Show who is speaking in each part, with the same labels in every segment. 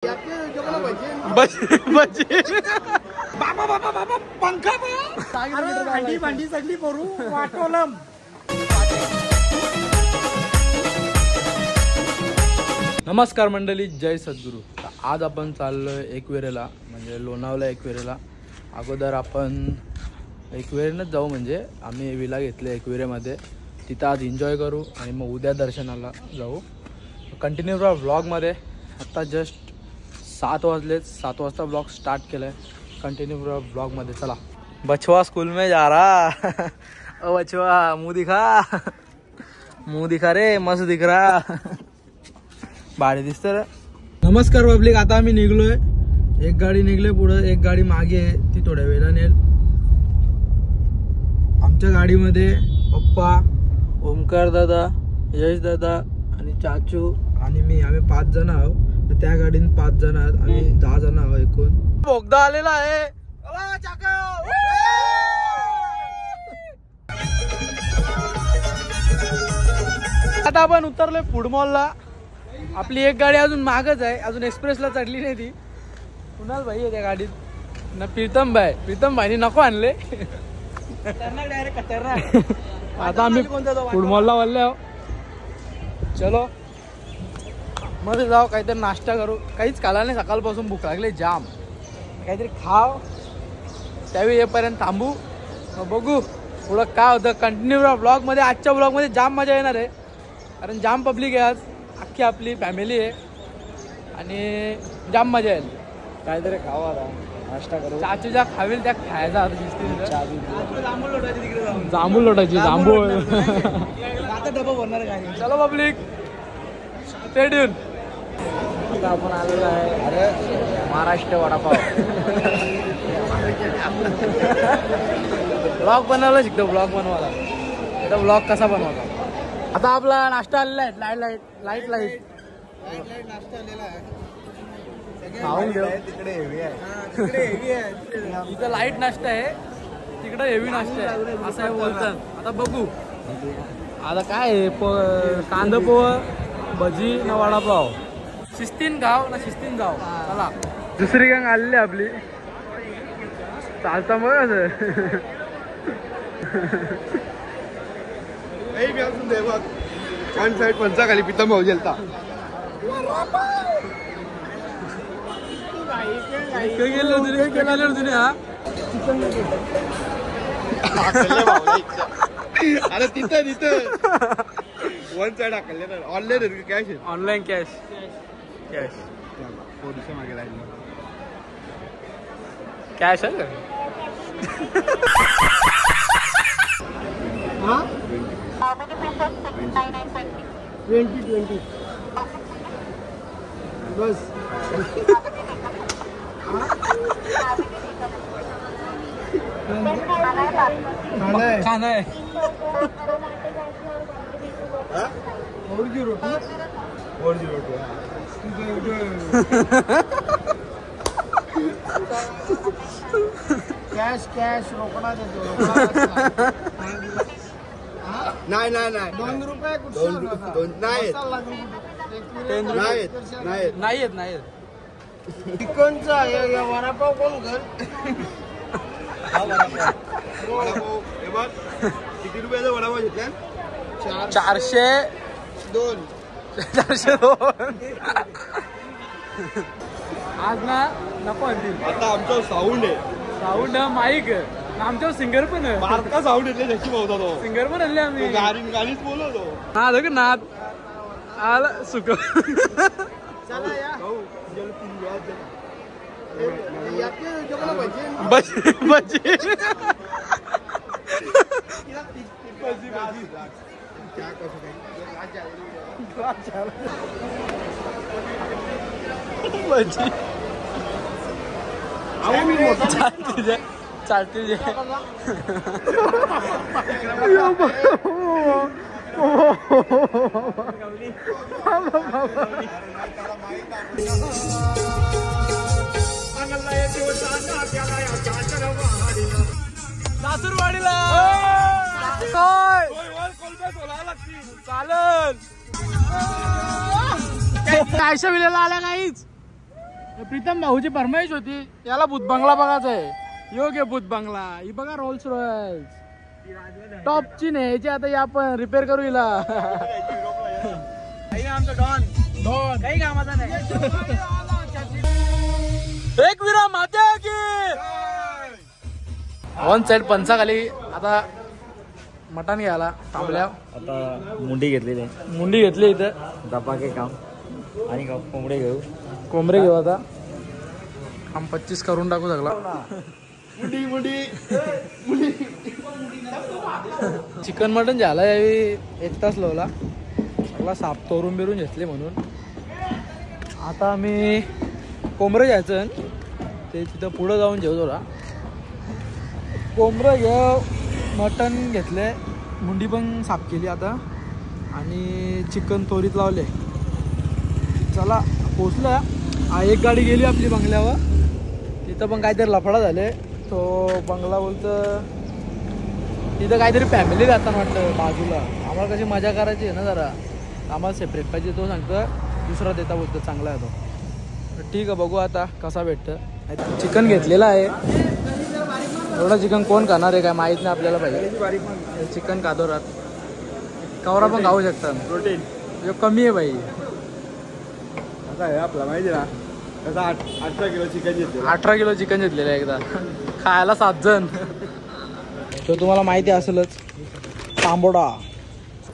Speaker 1: बाबा बाबा बाबा पंखा भांडी भांडी सगळी करू वाटोलम.
Speaker 2: नमस्कार मंडळी, जय सद्गुरू. आज आपण चाललोय एकवेरेला, म्हणजे लोणावळा एकवेरेला. अगोदर आपण एकवेरेनंच जाऊ, म्हणजे आम्ही विला घेतले एकवेरेमध्ये. तिथं आज एन्जॉय करू आणि मग उद्या दर्शनाला जाऊ. कंटिन्यू राहा व्लॉगमध्ये. आत्ता जस्ट 7 वाजलेत. 7 वाजता ब्लॉग स्टार्ट केला आहे. कंटिन्यू राहा ब्लॉगमध्ये. चला. बचवा स्कूल में जा रहा. ओ बचवा, मुँह दिखा रे, मस्त दिख रहा. भारी दिसतं रे. नमस्कार पब्लिक, आता आम्ही निघलोय. एक गाडी निघले पुढं, एक गाडी मागे आहे, ती थोड्या वेळा नेल. आमच्या गाडीमध्ये पप्पा, ओमकार दादा, यश दादा आणि चाचू आणि मी, आम्ही 5 जण आहोत. त्या गाडीने 5 जण आहोत, आम्ही 10 जण आहोत एकूण. बोगदा आलेला आहे. आता आपण उतरलोय फूड मॉलला. आपली एक गाडी अजून मागच आहे, अजून एक्सप्रेसला चढली नाही ती. कुणाल भाई आहे त्या गाडीत ना, प्रीतम भाईनी नको आणले. आता आम्ही फूड मॉलला वळले आहो. चलो मध्ये जाऊ, काहीतरी नाश्ता करू. काहीच खाला नाही, सकाळपासून भूक लागली जाम. काहीतरी खाव, त्यावेळी येईपर्यंत थांबू, मग बघू पुढं काय होतं. कंटिन्यू ब्लॉगमध्ये. आजच्या ब्लॉगमध्ये जाम मजा येणार आहे, कारण जाम पब्लिक आहे आज. अख्खी आपली फॅमिली आहे आणि जाम मजा येईल. काहीतरी खावा, आता नाश्ता करू. चाचू ज्या खावेल त्या खायचा. जांभूळ लोटायची, जांभूळ. आता डबा भरणार काय. चलो पब्लिक, स्टे ट्यून. आता आपण आलेलो आहे अरे महाराष्ट्र वडापाव. ब्लॉग बनवायला शिकतो, ब्लॉग बनवायला. आता ब्लॉग कसा बनवायचा. आता आपला नाश्ता आलेला आहे. लाईट नाश्ता आलेला आहे. खाऊन घेऊ. तिकडे हेवी आहे, इथं लाईट नाश्ता आहे, तिकडे हेवी नाश्ता आहे, असं आहे बोलतात. आता बघू आता काय आहे. कांदा पोहा, भजी ना वडापाव. शिस्तीन गाव ना शिस्तीन गाव. चला, दुसरी गँग आलेली आपली. चालता मग असं
Speaker 3: छान साईड पंचा खाली प्रीतम भाऊ गेलता. अरे तिथं वन साइड आकलले ना. ऑनलाईन कॅश आहे.
Speaker 2: ऑनलाईन कॅश
Speaker 3: मागे राहिलं.
Speaker 2: कॅश आहे.
Speaker 1: 20 बस. खाना है. रोटी कॅश रोकडा देतो.
Speaker 3: नाही
Speaker 1: 2 रुपये
Speaker 2: नाही.
Speaker 1: चिकनचा वडापाव कोण घर.
Speaker 3: किती रुपयाचा वडापाव घेतला.
Speaker 2: 402. आज ना नको आणतील.
Speaker 3: आता आमचा साऊंड आहे.
Speaker 2: साऊंड माईक आमच्या सिंगर पण आहे.
Speaker 3: बारका साऊंड येतले त्याची भाऊ तो
Speaker 2: सिंगर पण आणले आम्ही.
Speaker 3: गाणीच बोलवतो.
Speaker 2: नाद का नाद आला सुक.
Speaker 1: चला या
Speaker 2: चालते जे. सासूरवाडीला चालेल. आयशा विलेला आल्या नाहीच. प्रीतम भाऊची फरमाईश होती याला भूत बंगला बघायचा आहे. योग्य भूत बंगला ही बघा रोल्स रॉयल्स टॉपची न्यायची आता या आपण रिपेअर करू हिला.
Speaker 3: आमचं डॉन
Speaker 2: काही कामाचा नाही. एक विराम आता की वन साइड पंचा खाली आता मटण घ्यायला थांबल्या.
Speaker 4: आता मुंडी घेतलेली आहे,
Speaker 2: मुंडी घेतली इथं
Speaker 4: धपाके काम आणि कोंबडे घेऊ.
Speaker 2: कोंबरे घेऊ आता. आम 25 करून टाकू सगळा. चिकन मटन झाला यावी 1 तास लावला सगळा साफ तोरून बिरून घेतले म्हणून. आता आम्ही कोंबरं घ्यायचं ते तिथं पुढं जाऊन जेवतो ना. कोंबरं घेऊ मटन घेतले मुंडी पण साफ केली आता आणि चिकन तोरीत लावले. चला पोचलं. एक गाडी गेली आपली बंगल्यावर तिथं पण काहीतरी लफडा झाले. तो बंगला बोलतं तिथं काहीतरी फॅमिली राहताना वाटतं बाजूला. आम्हाला कशी मजा करायची आहे ना जरा आम्हाला सेपरेट पाहिजे. तो सांगतं दुसरा देता बोलतं चांगला आहे तो. ठीक आहे बघू आता कसा भेटतं. चिकन घेतलेलं आहे. एवढं चिकन कोण खाणार आहे काय माहीत नाही आपल्याला पाहिजे. चिकन खातो राहत कवरा पण खाऊ शकतात.
Speaker 3: प्रोटीन
Speaker 2: जो कमी आहे भाई.
Speaker 3: आता आहे आपला माहिती ना कसा 18 किलो चिकन घेतलं.
Speaker 2: 18 किलो चिकन घेतलेलं आहे एकदा खायला 7 जण. तो तुम्हाला माहिती असेलच तांबोडा.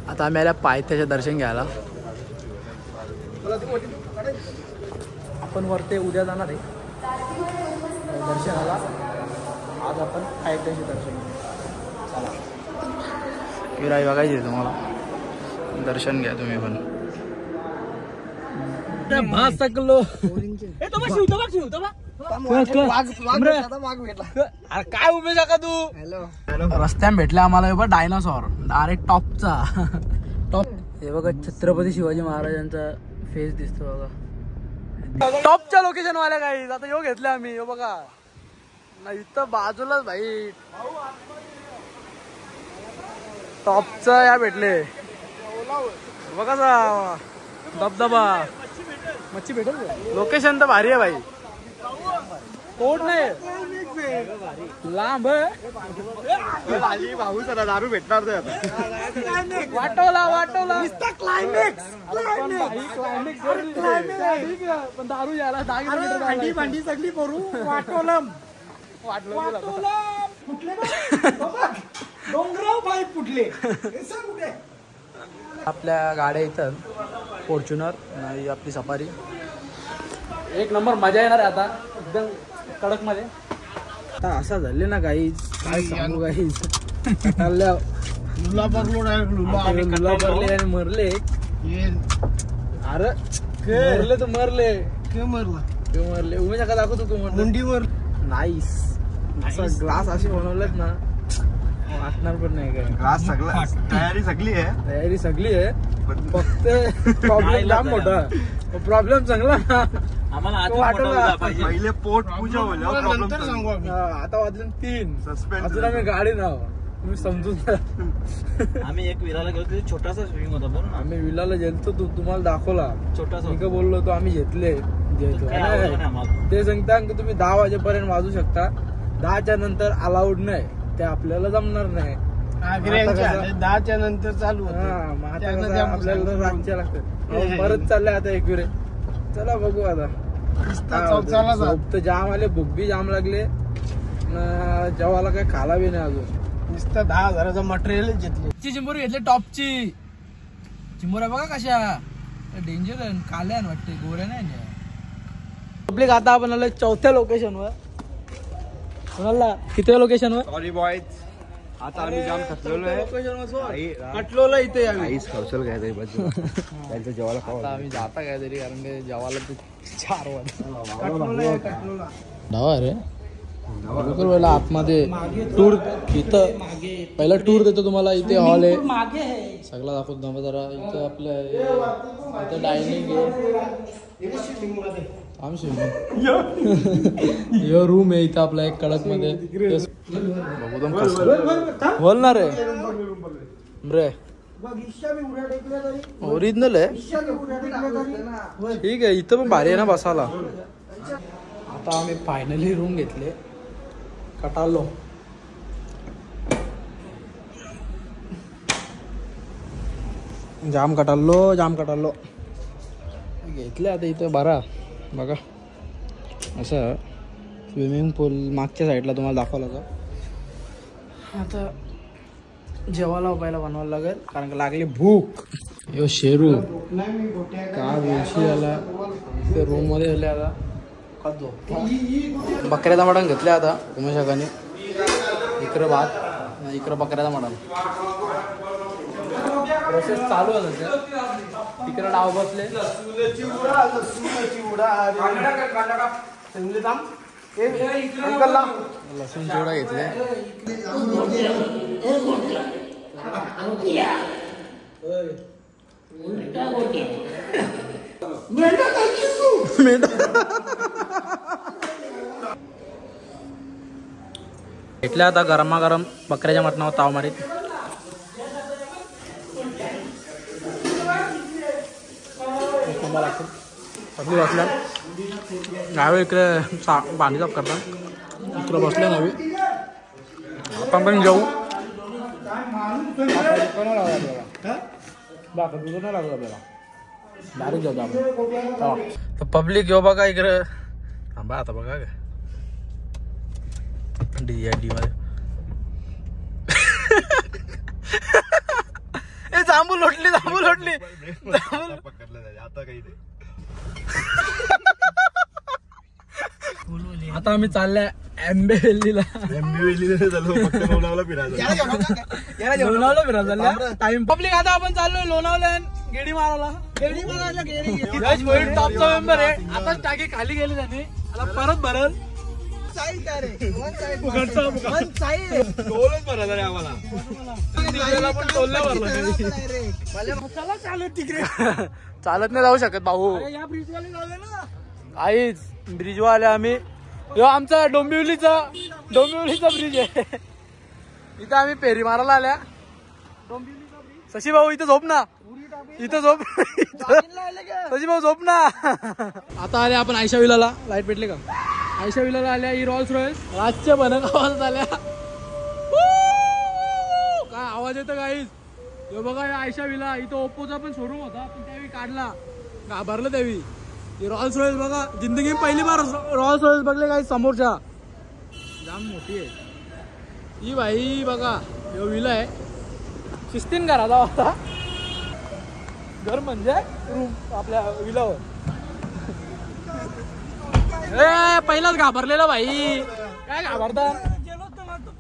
Speaker 2: आता आम्ही आल्या पायथ्याचे दर्शन घ्यायला. आपण वरते उद्या जाणार आहे दर्शनाला. आज आपण पायथ्याचे दर्शन घेऊ. विराई बघायची तुम्हाला दर्शन घ्या तुम्ही पण. सकलो काय उभे का तू. रस्त्याने भेटला आम्हाला बघा डायनासॉर डायरेक्ट टॉपचा. टॉप हे बघा छत्रपती शिवाजी महाराजांचा फेस दिसतो बघा. टॉपच्या लोकेशन वाल्या काही आता यो घेतले आम्ही. यो बघा नाही इथं बाजूलाच भाई टॉपचा या भेटले बघा धबधबा. मच्छी भेटेल लोकेशन तर भारी आहे भाई. कोण नाही लांब
Speaker 3: भाऊ सर दारू भेटणार
Speaker 2: वाटवला पण दारू यायला 10 किलोमीटर
Speaker 1: भांडी सगळी भरू वाटोलम डोंगराव बाई फुटले.
Speaker 2: आपल्या गाड्या इथं फॉर्च्युनर आणि आपली सफारी एक नंबर मजा येणार आहे आता एकदम कडक मध्ये. आता असा झाले ना गाईज काय सांगू गाईज.
Speaker 3: लुला पडलो
Speaker 2: लुला पडले आणि मरले. अरे मरले तर मरले मरले उमेश का दाखव तू
Speaker 3: मुंडीवर
Speaker 2: नाईस. ग्लास असे बनवलेत ना वाटणार पण नाही काय.
Speaker 3: ग्लास सगळं तयारी सगळी आहे
Speaker 2: फक्त प्रॉब्लेम जाम मोठा. प्रॉब्लेम चांगला
Speaker 3: पहिले पोट पूजा होईल.
Speaker 2: आता वाजले 3 अजून आम्ही गाडी नाव तुम्ही समजून.
Speaker 4: आम्ही एक विराला गेलो छोटासा स्विमिंग होता पण
Speaker 2: आम्ही विलाला गेलतो तुम्हाला दाखवला
Speaker 4: छोटासा
Speaker 2: मी का बोललो तो आम्ही घेतले ते सांगता की तुम्ही 10 वाजेपर्यंत वाजू शकता. 10च्या नंतर अलाउड नाही ते आपल्याला जमणार नाही.
Speaker 1: 10च्या नंतर चालू
Speaker 2: आपल्याला रातच्या लागतात. परत चाललंय आता एकविरे. चला बघू आता झोप जाम आले भूक बी जाम लागले जेवायला काय खाला बी नाही अजून.
Speaker 1: नुसतं 10,000चं मटेरियल घेतले.
Speaker 2: चिंबोरी घेतले टॉपची. चिंबोऱ्या बघा कशा डेंजर काल्या वाटते गोऱ्या नाही. पब्लिक आता आपण आलो 4थ्या लोकेशनवर. कोणाला किती लोकेशनवर
Speaker 3: सॉरी बॉयज आता आम्ही जाम थकलेलो आहे.
Speaker 2: कटलोला इथे
Speaker 3: आईस कौशल घ्यायचं बाजू त्यांचं जेवायला खाऊ.
Speaker 2: आता आम्ही जाता काहीतरी कारण की जेवायला 4 वाजता धावा रे लवकर पहिला आतमध्ये टूर इथं पहिला टूर देतो तुम्हाला. इथे हॉल आहे सगळा दाखवतो थांबा जरा. इथं आपलं इथं डायनिंग आहे. यो रूम आहे इथं आपला एक कडक मध्ये बोलणार आहे रे ओरिजिनल आहे. ठीक आहे इथं पण भारी आहे ना बसायला. आता आम्ही फायनली रूम घेतले. कटालो जाम कटालो घेतले. आता इथं बरा बघा असं स्विमिंग पूल मागच्या साईडला तुम्हाला दाखवलं का. आता जेवायला पहिला बनवायला लागेल कारण का लागली भूक. यो शेरू का वेळशी आला ते रूम मध्ये आले. आता का झोपता. बकऱ्याचा मटण घेतले आता उमेशाकाने. इकडं भात इकडं बकऱ्याचा मटण. प्रोसेस चालू आहे सध्या. तिकडं नाव बसले लसूण चिवडा घेतले. घेतले आता गरमागरम बकऱ्याच्या मटणावर ताव मारीत. आपली बसल्या गावी इकडे पाणी साफ करतात. इकडे बसले नावी आपण पण जाऊ. डायरेक्ट जाऊ आपण. तर पब्लिक घेऊ बघा इकडे. थांबा आता बघा डी मध्ये जांभू लोटली
Speaker 3: आता काही
Speaker 2: आता आम्ही चाललोय आंबेवेलीला.
Speaker 3: लोणावळा
Speaker 2: फिरायला टाइम. पब्लिक आता आपण चाललोय लोणावळ्यान गेडी मारायला. टॉपचा मेंबर आहे. आताच टाकी खाली गेली त्याने. आता परत भरल चालत नाही जाऊ शकत भाऊ. आईच ब्रिजवर आले आम्ही. यो आमचा डोंबिवलीचा ब्रिज आहे. इथं आम्ही फेरी मारायला आल्या. शशी भाऊ इथं झोप ना. इथं झोप. शशी भाऊ झोप ना. आता आले आपण आयशा विलाला. लाईट पेटले का. आयशा विलाला आल्या. ही रॉल्स रॉयस रातच्या भनक आवाज आल्या. काय आवाज येतं काहीच. हे बघा आयशा विला. इथं ओप्पोचा पण शोरूम होता पण त्यावेळी काढला घाबरलं त्यावेळी. ही रॉल्स रॉयस बघा. जिंदगी पहिली बार रॉल्स रॉयस बघले काही समोरच्या. जाम मोठी आहे ही भाई. बघा हे विला आहे. शिस्तीन घराला होता. घर म्हणजे रूम आपल्या विलावर. पहिलाच घाबरलेला भाई. काय घाबरता.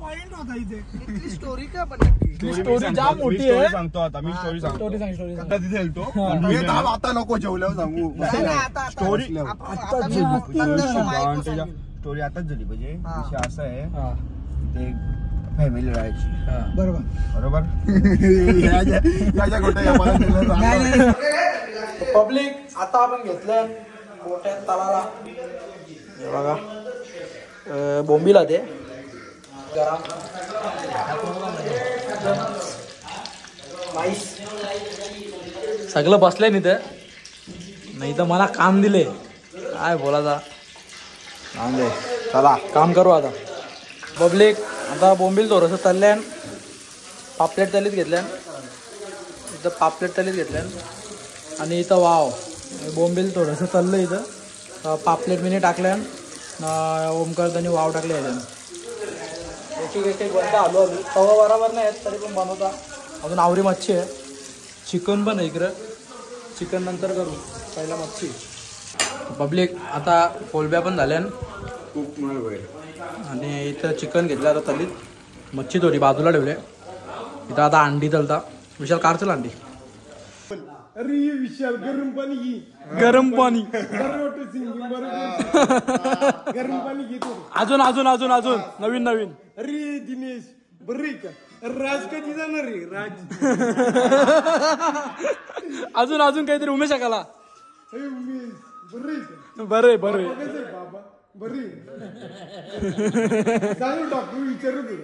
Speaker 1: पॉइंट होता इथे.
Speaker 2: स्टोरी का पण स्टोरी जाम मोठी आहे.
Speaker 3: सांगतो आता मी. स्टोरी
Speaker 2: सांग.
Speaker 3: आता तिथे येतो. आता नको जेवल्यावर सांगू. स्टोरी आताच झाली पाहिजे. विषय असा आहे ते फॅमिली राहायची. बरोबर.
Speaker 2: पब्लिक आता आपण घेतलं मोठ्या तलाला. हे बघा बोंबीला ते सगळं बसलंय नाही तर मला काम दिले. काय बोलायचा. चला काम करू आता. पब्लिक आता बोंबील थोडंसं तळल्यान. पापलेट तलीत घेतल्यान. इथं पापलेट तलीत घेतल्यान. आणि इथं वाव बोंबील थोडंसं तळलं. इथं पापलेट मिनी टाकल्यान. ओमकार त्यांनी वाव टाकले याच्यानं. एक बनता आलो आम्ही. तवा बरोबर नाही आहेत तरी पण बनवता. अजून आवरी मच्छी आहे. चिकन पण आहे इकडं. चिकन नंतर करू. पहिला मच्छी. पब्लिक आता कोलब्या पण झाल्यान. आणि इथं चिकन घेतलं आता तलीत. मच्छी थोडी बाजूला ठेवले. इथं आता अंडी तलता. विशाल कार चल अंडी.
Speaker 1: अरे विशाल गरम पाणी घे.
Speaker 2: गरम पाणी.
Speaker 1: गरम पाणी घेतो.
Speaker 2: अजून नवीन.
Speaker 1: अरे दिनेश बरे का. राज कधी जाणार रे. राज
Speaker 2: अजून काहीतरी उमेश शकाला.
Speaker 1: बरे
Speaker 2: बरे
Speaker 1: बाबा बरे. सांगू डॉक्टर विचारू दे.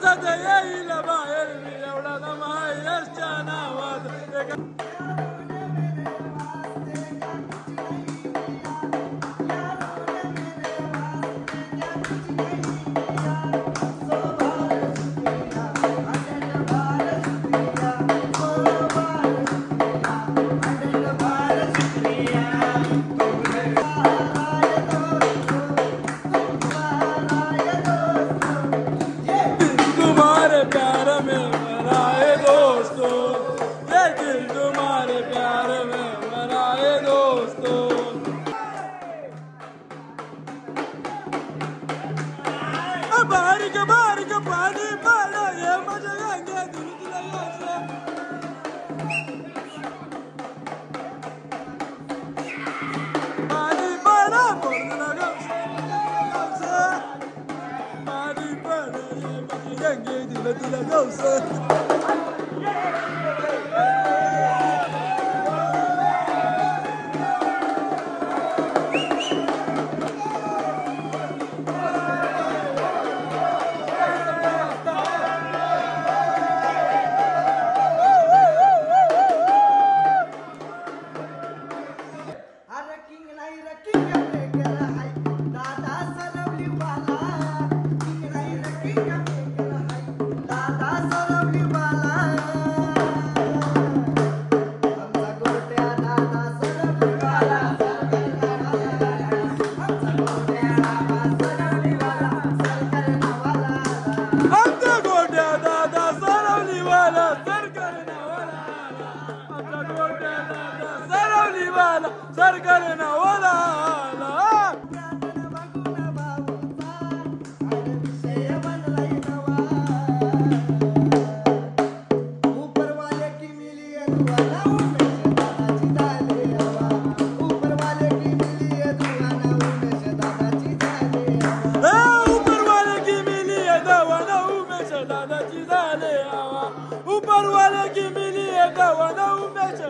Speaker 2: हसत येईल बाहेर मी एवढा दमायच्या नावात बारीक बारीक पाणी पाडा ये माझ्या गंग्या तुला पाणी पाडा बोलला गवस पाणी पाडा ये माझ्या गंग्या तुला गवस ऊपर वाले की मिली है गवाना उमेश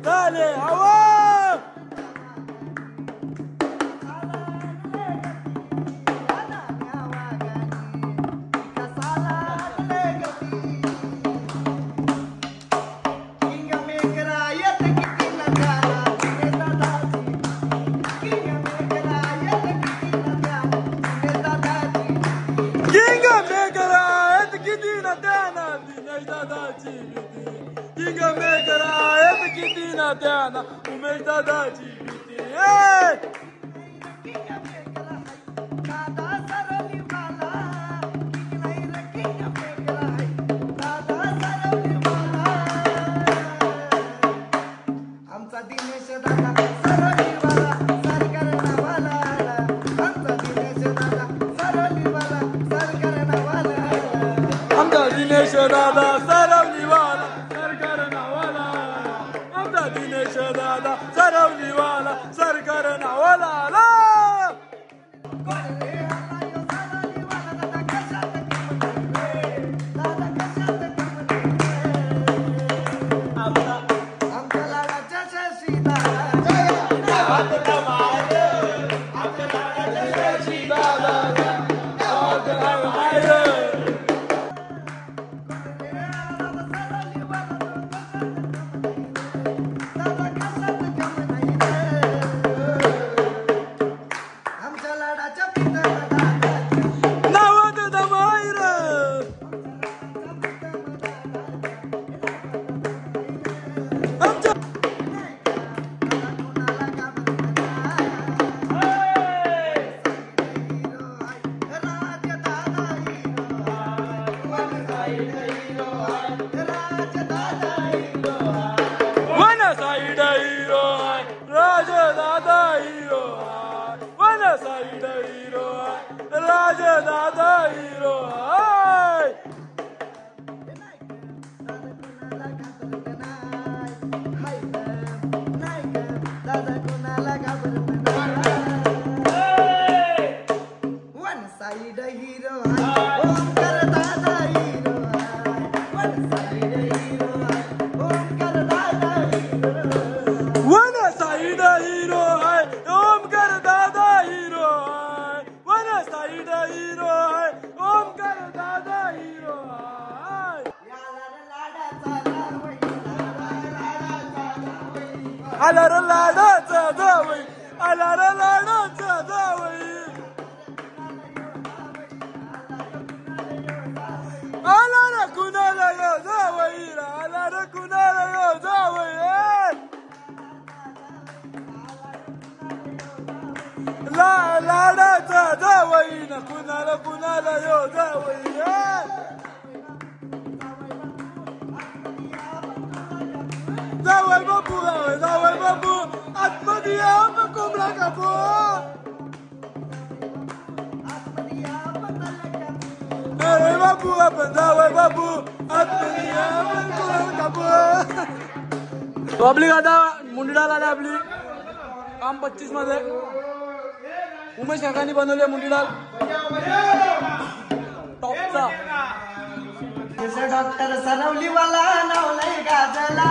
Speaker 2: डाले हवा त्याना उमेश दादाची भीती
Speaker 1: आमचा दिनेश दादा सरलीवाला सरकार नावाला आमचा दिनेश दादा सरलीवाला सरकार नावाला
Speaker 2: आमचा दिनेश दादा सरलीवाला सरकार नावाला आमचा दिनेश दादा सरलीवाला सरकार नावाला राजा दादा हिरो
Speaker 1: दादा कोणाला घाबरत वन साइड हिरो ओमकार दादा hero one side hero Omkar दादा हिरो
Speaker 2: वन साइड हिरो है ओमकार दादा हिरो है वन साइड हिरो है ओमकार दादा हिरो आला रे लाडाचा जावई आला रे लाडाचा जावई आला रे कुणाला यो जावई आला रे कुणाला यो जावई लाडाचा जावई ना कुणाला कुणाला यो जावई जावई बापू आतमध्ये या कोंबडा कापू जावई बापू आपण जावई बापू आतमध्ये या कोंबडा कापू पब्लिक आता मुंडीडाला आली आपली काम 25 मध्ये उमेश काकांनी बनवले मुंडीडाल टॉपचा
Speaker 1: डॉक्टर सरवलीवाला नावलय गाजला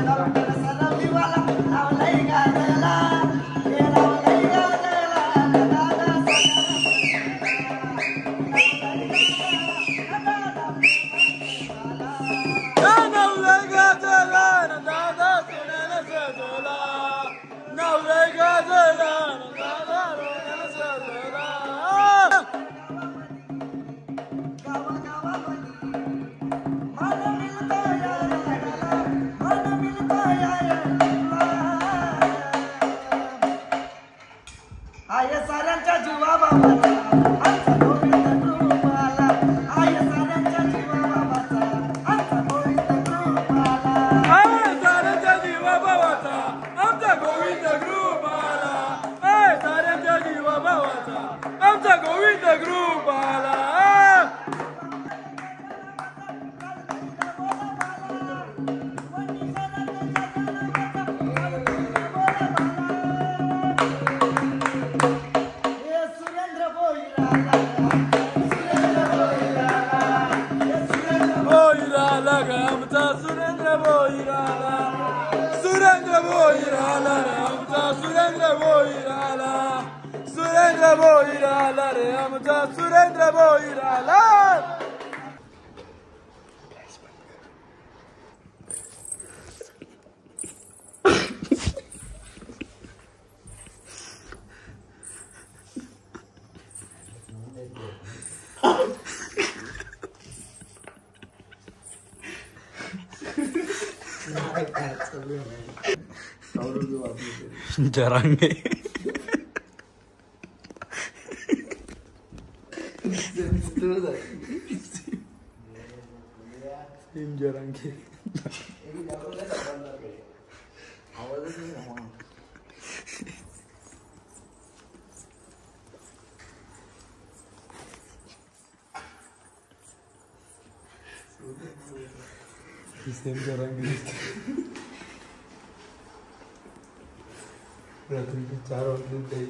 Speaker 1: डॉक्टर सरवलीवाला नावलय गाजला साऱ्यांच्या जीवा बाबाचा आमचा गोविंद कृपाला आय साऱ्यांच्या जीवा बाबाचा आमचा गोविंद कृपाला
Speaker 2: आय साऱ्यांच्या जीवा बाबाचा आमचा गोविंद कृपाला आय साऱ्यांच्या जीवा बाबाचा आमचा गोविंद कृपाला आमचा सुरेंद्र भोईराला सुरेंद्र भोईराला आमचा सुरेंद्र भोईराला सुरेंद्र भोईराला रे आमचा सुरेंद्र भोईराला जरांगे जरांगे सेम जरांगे रात्री 4 वाजले